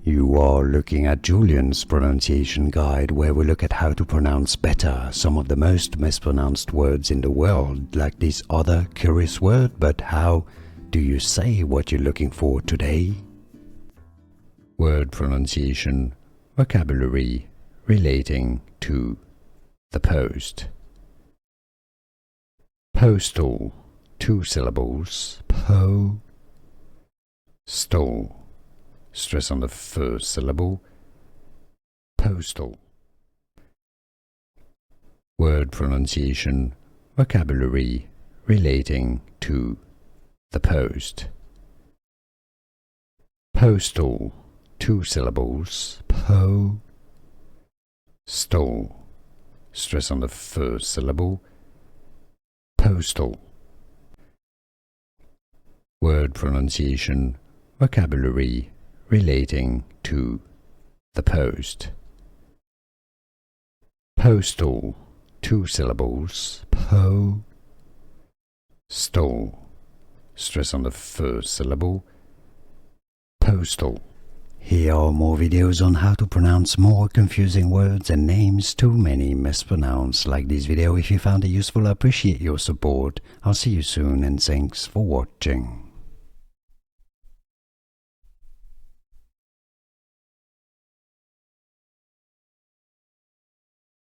You are looking at Julian's pronunciation guide, where we look at how to pronounce better some of the most mispronounced words in the world, like this other curious word. But how do you say what you're looking for today? Word pronunciation, vocabulary relating to the post. Postal, 2 syllables, postal. Stress on the first syllable. Postal. Word pronunciation, vocabulary relating to the post. Postal, 2 syllables, postal. Stress on the first syllable. Postal. Word pronunciation, vocabulary relating to the post. Postal, 2 syllables, postal. Stress on the first syllable. Postal. Here are more videos on how to pronounce more confusing words and names too many mispronounced. Like this video if you found it useful. I appreciate your support. I'll see you soon and thanks for watching.